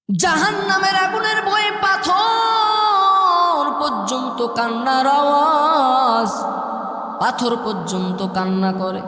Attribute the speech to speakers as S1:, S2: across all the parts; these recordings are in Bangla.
S1: জাহান্নামের আগুনের ভয়ে পাথর পর্যন্ত কান্নার আওয়াজ, পাথর পর্যন্ত কান্না করে।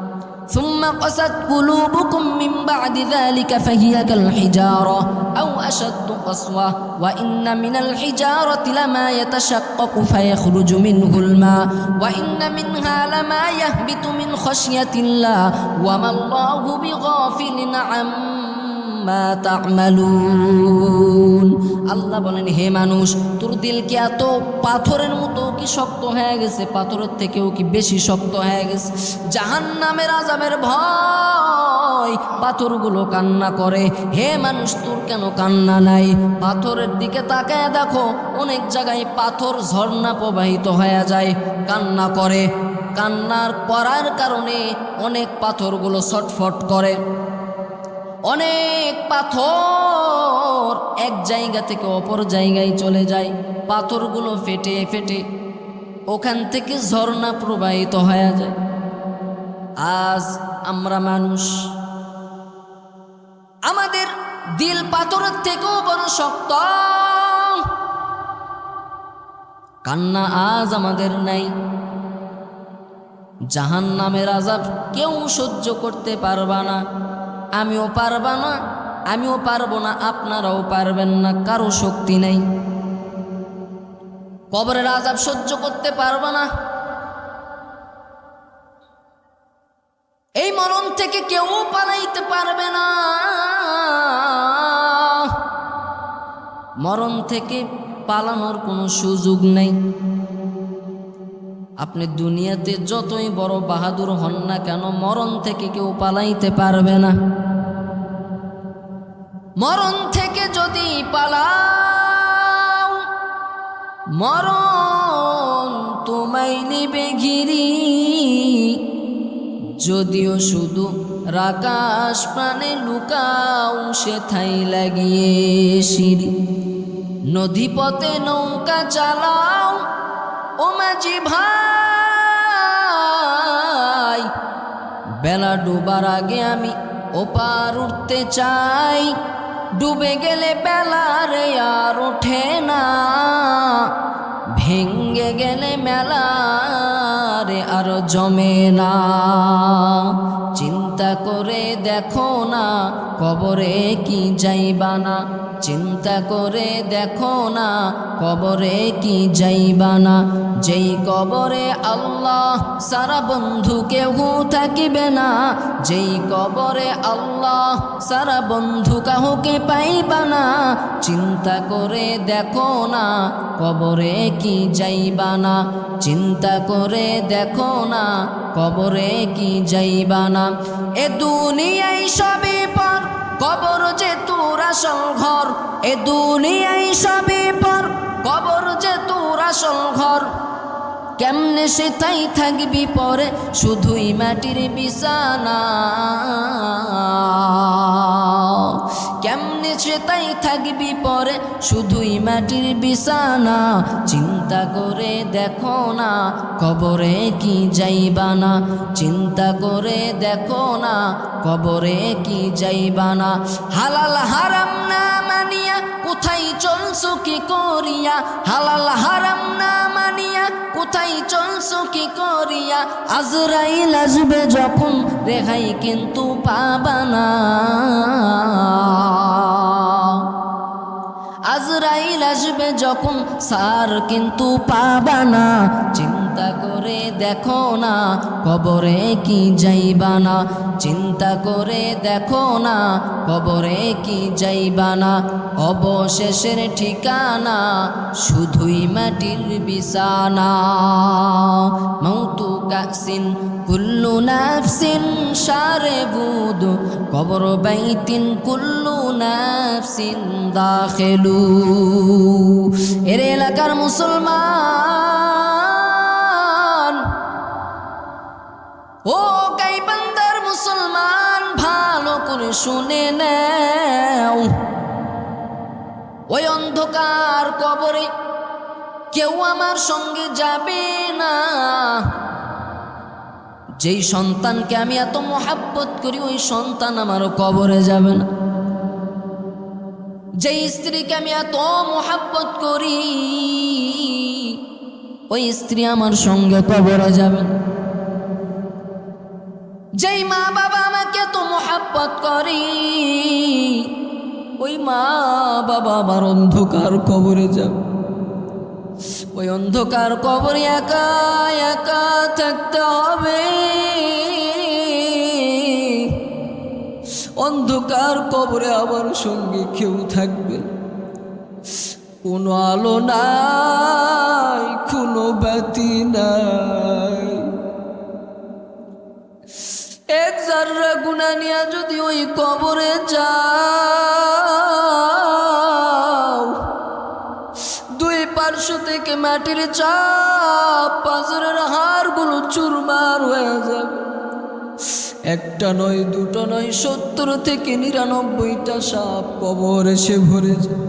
S1: ثم قست قلوبكم من بعد ذلك فهي كالحجارة أو أشد قسوة وإن من الحجارة لما يتشقق فيخرج منه الماء وإن منها لما يهبط من خشية الله وما الله بغافل عما تعملون। আল্লাহ বলেন, হে মানুষ, তোর দিল কি এত পাথরের মতো কি শক্ত হয়ে গেছে? পাথরের থেকেও কি বেশি শক্ত হয়ে গেছে? জাহান্নামের আযাবের ভয় পাথরগুলো কান্না করে। হে মানুষ, তোর কেন কান্না নাই? পাথরের দিকে তাকায় দেখো, অনেক জায়গায় পাথর ঝর্ণা প্রবাহিত হয়ে যায়, কান্না করে। কান্নার করার কারণে অনেক পাথরগুলো ছটফট করে। অনেক পাথর এক জায়গা থেকে অপর জায়গায় চলে যায়, পাথরগুলো ফেটে ফেটে ওখান থেকে ঝর্ণা প্রবাহিত হয়ে যায়। আজ আমরা মানুষ, আমাদের দিল পাথরের থেকেও বড় শক্ত। কান্না আজ আমাদের নাই। জাহান্নামের আযাব কেউ সহ্য করতে পারবা না, আমিও পারবা না, আমিও পারবো না, আপনারাও পারবেন না, কারো শক্তি নেই। কবরের আযাব সহ্য করতে পারবা না। এই মরণ থেকে কেউ পালাইতে পারবে না। মরণ থেকে পালানোর কোনো সুযোগ নেই। আপনি দুনিয়াতে যতই বড় বাহাদুর হন না কেন, মরণ থেকে কেউ পালাইতে পারবে না। মরণ থেকে যদি পালাও, মরণ তোমায় নিবে ঘিরি। যদিও শুধু রাকাশ প্রাণে লুকাও, সেথাই লাগিয়ে সিঁড়ি। নদীপথে নৌকা চালাও ও মাঝি ভাই, বেলা ডুবার আগে আমি ওপার উঠতে চাই। ডুবে গেলে বেলা রে আর ওঠে না, ভেঙ্গে গেলে মেলা রে আর জমে না। চিন্তা করে দেখো না, কবরে কি যাইবা না। চিন্তা করে দেখো না, কবরে কি যাইবা না। যেই কবরে আল্লাহ সারা বন্ধু কেউ থাকিবে না। যেই কবরে আল্লাহ সারা বন্ধু কাউকে পাইবা না। চিন্তা করে দেখো না, কবরে কি যাইবা না। চিন্তা করে দেখো না, কবরে কি যাইবা না। এ দুনিয়ায় সবে পর, কবর যে তোর আসল ঘর। এ দুনিয়ায় সবে পর, কবর যে তোর আসল ঘর। কেমনে সেটাই থাকবি পরে, শুধুই মাটির বিছানা। কেমনে সেটাই থাকবি পরে, শুধুই মাটির বিছানা। চিন্তা করে দেখো না, কবরে কি যাইবা না। চিন্তা করে দেখো না, কবরে কি যাইবা না। হালাল হারাম না মানিয়া কোথায় চলছো কি করিয়া। হালাল হারাম না মানিয়া কোথায় চলছো কি করিয়া। আজরাইল আসবে যখন, রেহাই কিন্তু পাবা না। আজরাইল আসবে যখন, সার কিন্তু পাবা না। চিন্তা করে দেখো না, কবরে কি যাইবা না। চিন্তা করে দেখো না, কবরে কি যাইবা না। অবশেষের ঠিকানা শুধুই মাটির বিছানা। মৌতু কাসিন কুল্লু নাফসিন শারবুদ, কবর বাইতিন কুল্লু নাফসিন দাখিলু। এর এলাকার মুসলমান, ও গাইবান্দার মুসলমান, ভালো করে শুনে নাও। ওই অন্ধকার কবরে কেউ আমার সঙ্গে যাবে না। যেই সন্তানকে আমি এত মহাব্বত করি, ওই সন্তান আমার কবরে যাবে না। যে স্ত্রীকে আমি এত মোহাব্বত করি, ওই স্ত্রী আমার সঙ্গে কবরে যাবে না। যেই মা বাবা আমাকে এত মোহাব্বত করি, ওই মা বাবা আমার অন্ধকার কবরে যাবে। ওই অন্ধকার কবরে একা একা থাকতে হবে। অন্ধকার কবরে আমার সঙ্গে কেউ থাকবে, কোনো আলো নাই, কোনো বাতি নাই। এক জাররা গুনাহ নিয়ে যদি ওই কবরে যাও, দুই পার্শ্ব থেকে মাটির চাপ, পাঁজরের হাড়গুলো চুরমার হয়ে যাবে। একটা নয়, দুটো নয়, 70 থেকে 99টা সাপ কবর এসে ভরে যায়।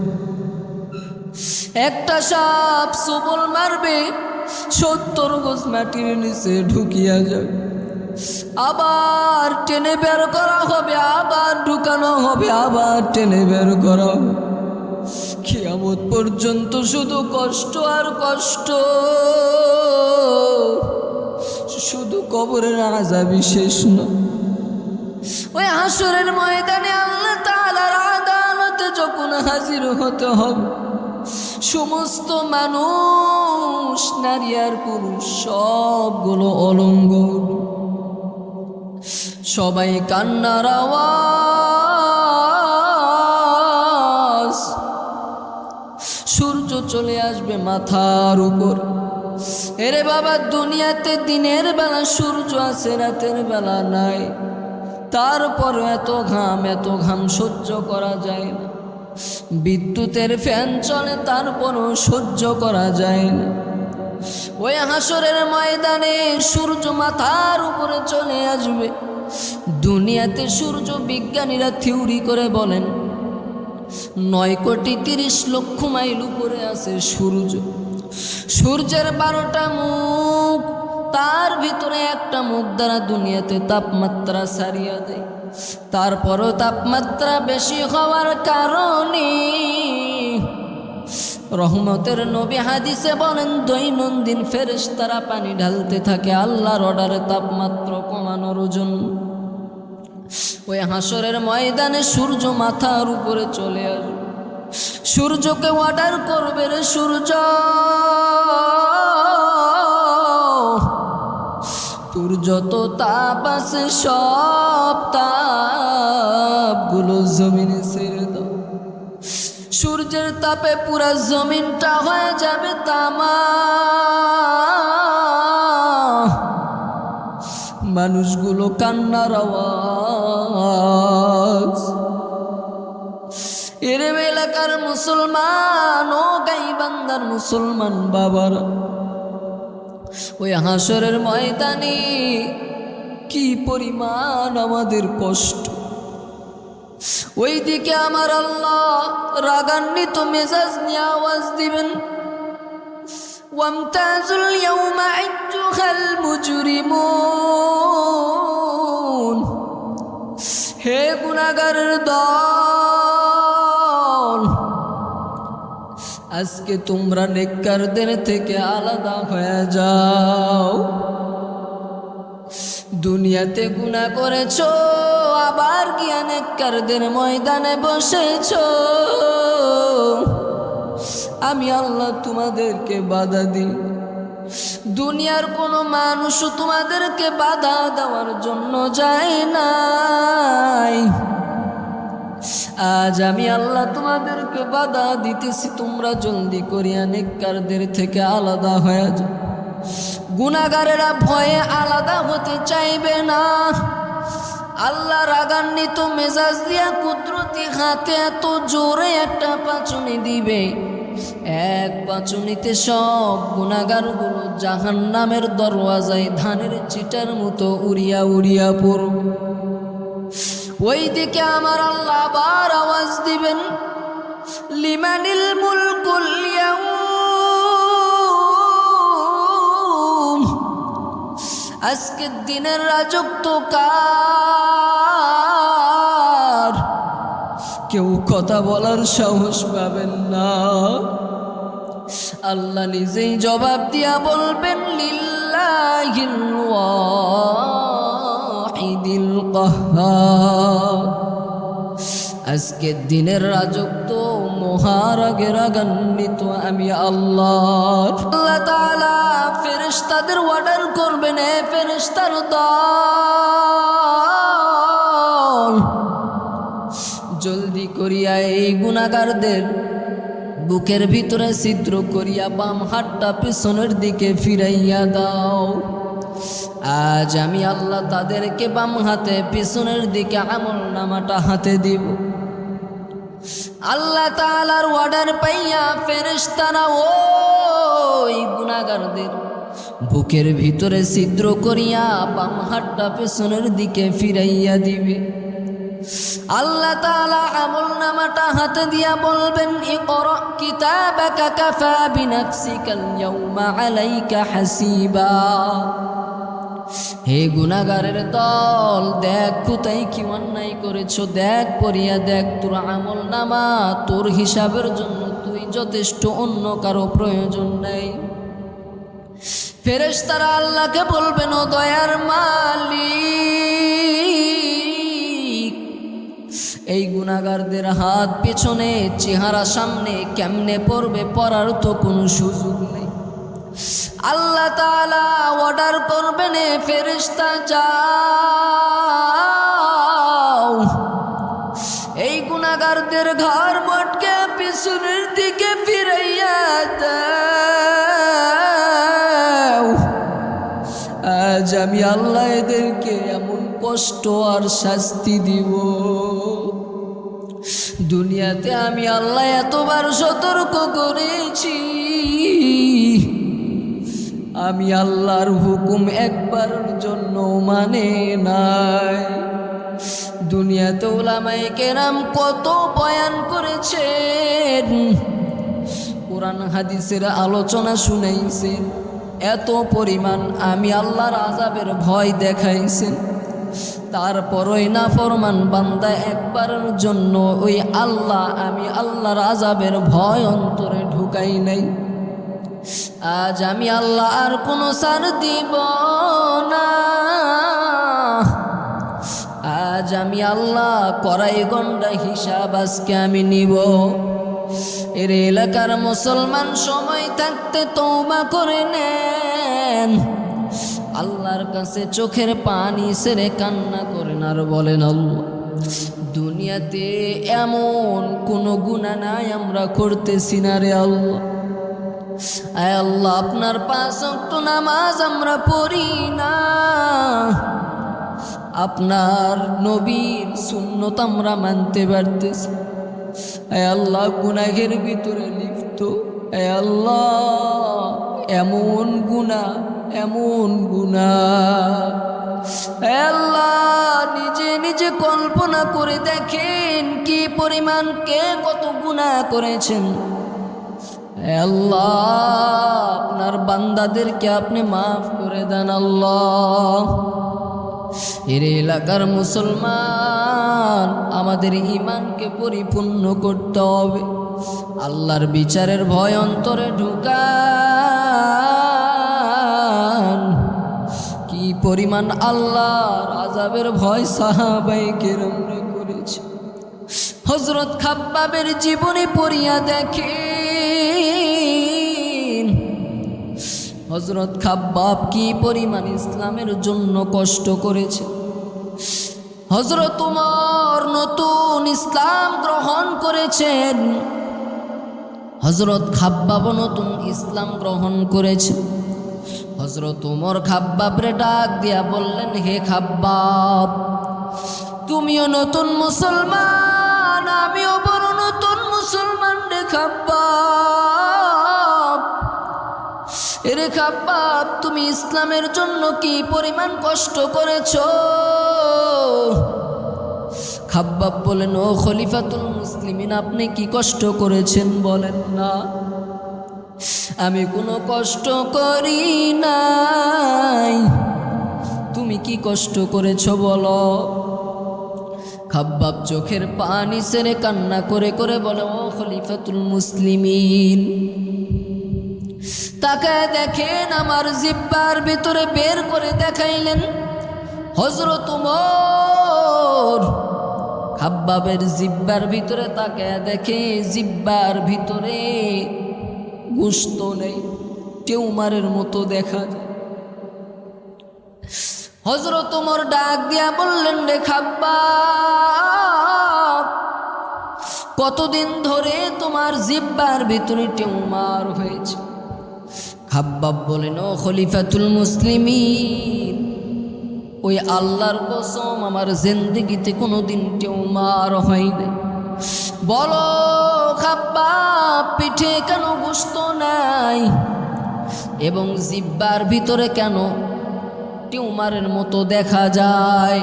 S1: একটা সাপ সবল মারবে, 70 গজ মাটির নিচে ঢুকিয়া যাবে। আবার টেনে বের করা হবে, আবার ঢুকানো হবে, আবার টেনে বের করা হবে। কিয়ামত পর্যন্ত শুধু কষ্ট আর কষ্ট, শুধু কবরের আযাবই শেষ নয়। ওই হাসরের ময়দানে আল্লাহ তাআলার আদালতে যখন হাজির হতে হবে, সমস্ত মানুষ, নারী আর পুরুষ, সবগুলো অলঙ্গ, সবাই কান্নার আওয়াজ। সূর্য চলে আসবে মাথার উপর। এরে বাবা, দুনিয়াতে দিনের বেলা সূর্য আছে, রাতের বেলা নাই। তারপর এত ঘাম সহ্য করা যায় না। বিদ্যুতের ফ্যান চলে, তারপরও সহ্য করা যায় না। ওই হাসরের ময়দানে সূর্য মাথার উপরে চলে আসবে। দুনিয়াতে সূর্য বিজ্ঞানীরা থিওরি করে বলেন 9,30,00,000 মাইল উপরে আছে সূর্য। সূর্যের 12টা মুখ, তার ভিতরে একটা মুখ দ্বারা দুনিয়াতে তাপমাত্রা ছাড়িয়ে দেয়। তারপরও তাপমাত্রা বেশি হওয়ার কারণে রহমতের নবী হাদিসে বলেন, দৈনন্দিন ফেরেশতারা পানি ঢালতে থাকে আল্লাহর অর্ডারে তাপমাত্রা কমানোর জন্য। ওই হাসরের ময়দানে সূর্য মাথার উপরে চলে আসবে। সূর্যকে অর্ডার করবে, রে সূর্য, তোর যত তাপ আছে সব তাপগুলো জমিনে ছেড়ে দাও। সূর্যের তাপে পুরা জমিনটা হয়ে যাবে তামা। মানুষগুলো কান্নার আওয়াজ। এর এলাকার মুসলমান, ও গাইবান্ধার মুসলমান বাবারা, ওই হাসরের ময়দানে কি পরিমাণ আমাদের কষ্ট। ওইদিকে আমার আল্লাহ রাগান্বিত মেজাজ নিয়ে আওয়াজ দিবেন, ওয়ামতাজুল ইয়াউমা আইয়ুহাল মুজরিমুন, হে গুনাহগারের দল, আজকে তোমরা নেককারদের থেকে আলাদা হয়ে যাও। দুনিয়াতে গুনাহ করেছো, আবার গিয়া নেককারদের ময়দানে বসেছো। আমি আল্লাহ তোমাদেরকে বাধা দিই। দুনিয়ার কোনো মানুষও তোমাদেরকে বাধা দেওয়ার জন্য যায় নাই। আজ আমি আল্লাহ তোমাদেরকে বাধা দিতেছি, তোমরা জলদি করিয়া নেককারদের থেকে আলাদা হয়ে যাও। গুনাহগারেরা ভয়ে আলাদা হতে চাইবে না। আল্লাহ রাগান্বিত মেজাজ দিয়া কুদরতি হাতে এত জোরে একটা পাঁচুনি দিবে, এক পাঁচুনিতে সব গুনাহগারগুলো জাহান্নামের দরওয়াজায় ধানের চিটার মতো উড়িয়া উড়িয়া পড়বে। ওইদিকে আমার আল্লাহ আবার আওয়াজ দিবেন, লিমানিল মুলকুল ইয়াউম, আজকের দিনের রাজত্ব কার? কেউ কথা বলার সাহস পাবেন না। আল্লাহ নিজেই জবাব দিয়া বলবেন লিল্লাহিল ওয়াহিদিল কাহ্হার। আজকের দিনের রাজত্ব মহারাগে রাগান্বিত আমি আল্লাহ। আল্লাহ তাআলা ফেরেশতাদের অর্ডার করবেন, এ ফেরেশতার দল, জলদি করিয়া এই গুনাহগারদের বুকের ভিতরে ছিদ্র করিয়া বাম হাতটা পিছনের দিকে ফিরাইয়া দাও। আজ আমি আল্লাহ তাদেরকে বাম হাতে পিছনের দিকে আমলনামাটা হাতে দিব। আল্লাহ তাআলার অর্ডার পাইয়া ফেরেশতারা ওই গুনাহগারদের বুকের ভিতরে ছিদ্র করিয়া বাম হাতটা পিছনের দিকে ফিরাইয়া দিবে। আল্লাহ তাআলা আমলনামাটা হাতে দিয়া বলবেন ইকরা কিতাবাকা কাফা বিনাফসিকাল ইয়াউমা আলাইকা হাসিবা। হে গুনাহগারের দল, দেখ কোথায় কি অন্যায় করেছো, দেখ পড়িয়া দেখ তোর আমলনামা, তোর হিসাবের জন্য তুই যথেষ্ট, অন্য কারো প্রয়োজন নেই। ফেরেশতারা আল্লাহকে বলবেন ও দয়ার মালিক, এই গুনাহগারদের হাত পেছনে চেহারা সামনে কেমনে পড়বে, পড়ার তো কোনো সুযোগ নেই। আল্লাহ তাআলা অর্ডার করবেন এ ফেরেশতা যাও, এই গুনাহগারদের ঘাড় মটকে পিছনের দিকে ফিরাইয়া দাও। আজ আমি আল্লাহ এদেরকে এমন কষ্ট আর শাস্তি দিব, দুনিয়াতে আমি আল্লাহ এতবার সতর্ক করেছি, আমি আল্লাহর হুকুম একবারের জন্য মানে নাই। দুনিয়াতে উলামায়ে কেরাম কত বয়ান করেছেন, কোরআন হাদিসের আলোচনা শুনাইছেন, এত পরিমাণ আমি আল্লাহর আযাবের ভয় দেখাইছেন, তারপরই নাফরমান বান্দা একবারের জন্য ওই আল্লাহ আমি আল্লাহর আযাবের ভয় অন্তরে ঢুকাই নাই। আজ আমি আল্লাহ আর কোনো ছাড় দিব না। আজ আমি আল্লাহ কড়াই গন্ডা হিসাব আজকে আমি নিব। এর এলাকার মুসলমান সময় থাকতে তওবা করে নেন, আল্লাহর কাছে চোখের পানি ছেড়ে কান্না করেন আর বলেন আল্লাহ দুনিয়াতে এমন কোনো গুনাহ নাই আমরা করতেছি না রে আল্লাহ। আয় আল্লাহ আপনার 5 ওয়াক্ত নামাজ আমরা পড়ি না, আপনার নবীর সুন্নত আমরা মানতে পারতেছি। আয় আল্লাহ গুনাহের ভিতরে লিপ্ত, আয় আল্লাহ এমন গুনাহ, এমন গুনাহ, আয় আল্লাহ নিজে নিজে কল্পনা করে দেখেন কি পরিমাণ কে কত গুনাহ করেছেন। আল্লাহ আপনার বান্দাদেরকে আপনি মাফ করে দেন আল্লাহ। এর এলাকার মুসলমান আমাদের ঈমানকে পরিপূর্ণ করতে হবে, আল্লাহর বিচারের ভয় অন্তরে ঢুকান। কি পরিমাণ আল্লাহর আযাবের ভয় সাহাবায়ে কেরামরা করেছে, হযরত খাব্বাবের জীবনী পড়িয়া দেখে হযরত খাব্বাব কি পরিমাণ ইসলামের জন্য কষ্ট করেছে। হযরত উমর নতুন ইসলাম গ্রহণ করেছেন, হযরত খাব্বাব নতুন ইসলাম গ্রহণ করেছে। হযরত উমর খাব্বাবরে ডাক দিয়া বললেন, হে খাব্বাব তুমিও নতুন মুসলমান, আমিও বড় নতুন মুসলমান রে খাব্বাব। এরে খাব্বাব তুমি ইসলামের জন্য কি পরিমাণ কষ্ট করেছো? খাব্বাব বলেন, ও খলিফাতুল মুসলিমিন আপনি কি কষ্ট করেছেন বলেন না। আমি কোনো কষ্ট করি নাই, তুমি কি কষ্ট করেছো বলো। খাব্বাব চোখের পানি ছেড়ে কান্না করে করে বলে, ও খলিফাতুল মুসলিমিন, তাকে দেখেন। আমার জিব্বার ভিতরে বের করে দেখাইলেন হযরত ওমর। খাব্বাবের জিব্বার ভিতরে তাকে দেখে জিব্বার ভিতরে গোশত নেই, টিউমারের মতো দেখা যায়। হযরত ওমর ডাক দিয়া বললেন, রে খাব্বাব, কতদিন ধরে তোমার জিব্বার ভিতরে টিউমার হয়েছে? খাব্বাব বলেন, ও খলিফাতুল মুসলিমিন, ওই আল্লাহর কসম আমার জিন্দেগিতে কোনোদিন টিউমার হয়নি। বলো খাব্বাব, পিঠে কেন গোশত নাই এবং জিব্বার ভিতরে কেন টিউমারের মতো দেখা যায়?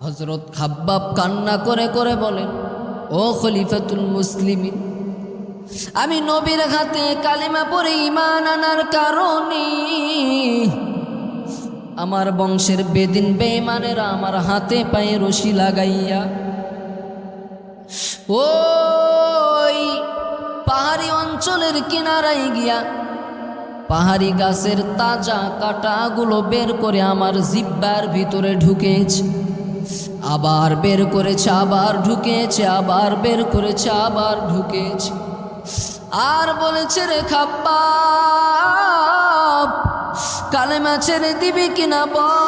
S1: হযরত খাব্বাব কান্না করে করে বলেন, ও খলিফাতুল মুসলিমিন, আমি নবীর হাতে কালিমা পড়ে ঈমান আনার কারণে আমার বংশের বেদিন বেঈমানেরা আমার হাতে পায়ে রশি লাগাইয়া ওই পাহাড়ি অঞ্চলের কিনারায় গিয়া পাহাড়ি গাছের তাজা কাটাগুলো বের করে আমার জিব্বার ভিতরে ঢুকেছে, আবার বের করেছে, আবার ঢুকেছে, আবার বের করেছে, আবার ঢুকেছে। আর বলেছে, রে খাব্বাব, কালেমা ছেড়ে দিবি কিনা বল।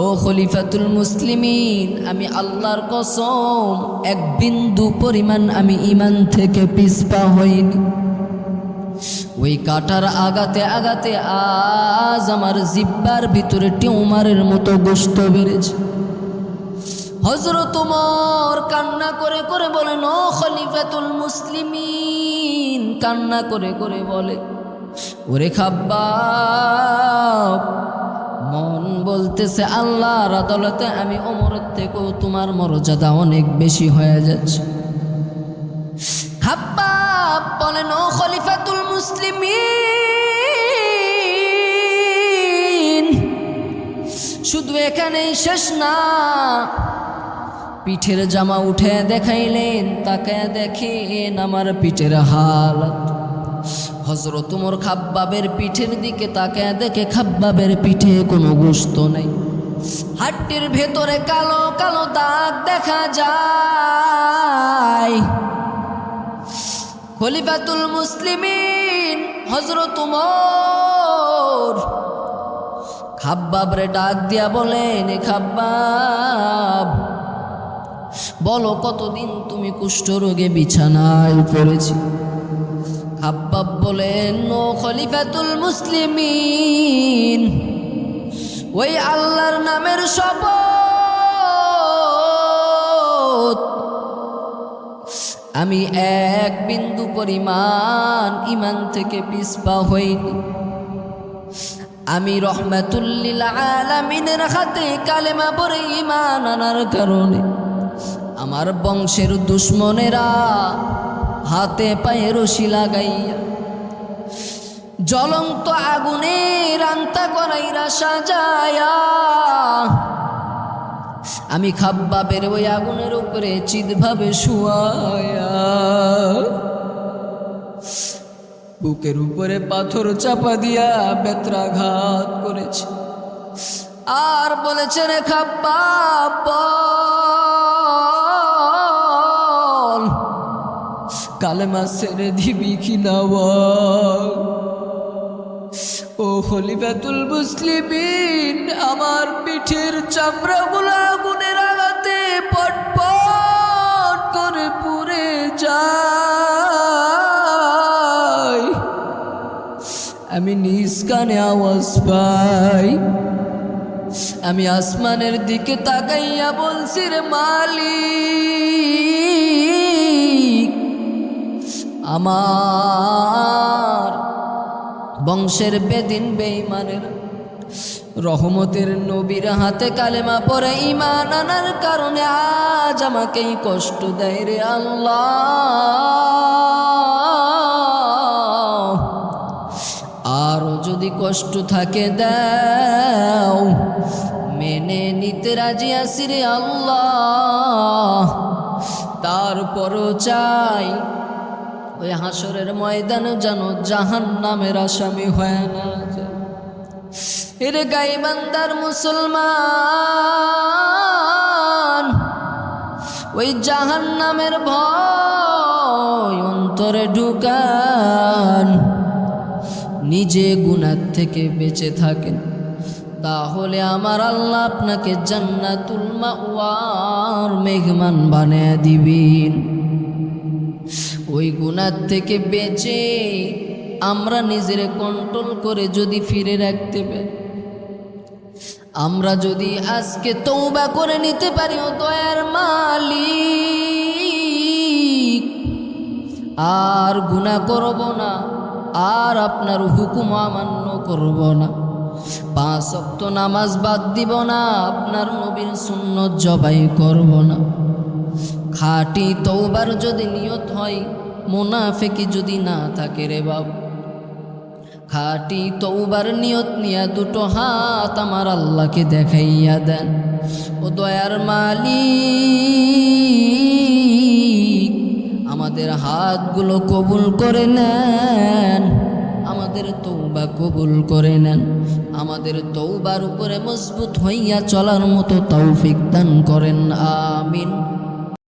S1: ও খলিফাতুল মুসলিমিন, আমি আল্লাহর কসম এক বিন্দু পরিমাণ আমি ঈমান থেকে পিছপা হইনি। ওই কাটার আগাতে আগাতে আজ আমার জিব্বার ভিতরে টিউমারের মতো গোশত বেড়েছে। হযরত ওমর কান্না করে করে বলেন, ও খলিফাতুল মুসলিমিন, কান্না করে করে বলে, ওরে খাব্বাব, মন বলতেছে আল্লাহর আদালতে আমি ওমরের থেকেও তোমার মর্যাদা অনেক বেশি হয়ে যাচ্ছে। খাব্বাব বলেন, ও খলিফাতুল মুসলিমিন, শুধু এখানেই শেষ না। পিঠের জামা উঠে দেখাইলেন, তাকে দেখেন আমার পিঠের হালত। হযরত ওমর খাব্বাবের পিঠের দিকে তাকে দেখে খাব্বাবের পিঠে কোনো গোশত নেই, হাড্ডির ভেতরে কালো কালো দাগ দেখা যায়। খলিফাতুল মুসলিমিন হযরত ওমর খাব্বাবরে ডাক দিয়া বলেন, এ খাব্বাব, বলো কতদিন তুমি কুষ্ঠরোগে বিছানায় পড়েছি? খাব্বাব বলেন, ও খলিফাতুল মুসলিমিন, ওই আল্লাহর নামের শপথ, আমি এক বিন্দু পরিমাণ ঈমান থেকে পিছপা হইনি। আমি রহমাতুল লিল আলামিনের হাতে কালেমা পড়ে ঈমান আনার কারণে আমার বংশের দুশ্মনেরা হাতে পায়ে রশি লাগাইয়া জ্বলন্ত আগুনে রান্তা করাইরা সাজায়া আমি খাব্বাবের ওই আগুনের উপরে চিৎভাবে শুয়ায়া বুকের উপরে পাথর চাপা দিয়া বেত্রাঘাত করেছে। আর বলেছে, রে খাব্বাব, বল কালেমা ছেড়ে দিবি কিনা বল। ও খলিফাতুল মুসলিমিন, আমার পিঠের চামড়াগুলো আগুনের আঘাতে পটপট করে পুড়ে যায়। আমি নিজ কানে আওয়াজ পাই। আমি আসমানের দিকে তাকাইয়া বলছি, রে মালিক, আমার বংশের বেদিন বেঈমানের রহমতের নবীর হাতে কালেমা পড়ে ঈমান আনার কারণে আজ আমাকেই কষ্ট দেয় রে আল্লাহ। আর যদি কষ্ট থাকে দাও, মেনে নিতে রাজি আছি রে আল্লাহ। তারপরও চাই ওই হাসরের ময়দানে যেন জাহান্নামের আসামি হয় না যায়। এর গাইবান্দার মুসলমান, ওই জাহান্নামের ভয় অন্তরে ঢুকান, নিজে গুনাহ থেকে বেঁচে থাকেন, তাহলে আমার আল্লাহ আপনাকে জান্নাতুল মাওয়ার মেহমান বানিয়ে দিবেন। ওই গুনাহ থেকে বেঁচে আমরা নিজের কন্ট্রোল করে যদি ফিরে রাখতে পারি, আমরা যদি আজকে তওবা করে নিতে পারি, ও দয়ার মালিক আর গুনাহ করব না, আর আপনার হুকুম অমান্য করব না, 5 ওয়াক্ত নামাজ বাদ দিব না, আপনার নবীর সুন্নত জবাই করব না। খাঁটি তওবার যদি নিয়ত হয়, মুনাফিকি যদি না থাকে রে বাবা, খাঁটি তওবার নিয়ত নিয়া দুটো হাত আমার আল্লাহকে দেখাইয়া দেন। ও দয়ার মালিক, আমাদের হাতগুলো কবুল করে নেন, আমাদের তওবা কবুল করে নেন, আমাদের তওবার উপরে মজবুত হইয়া চলার মতো তৌফিক দান করেন, আমিন।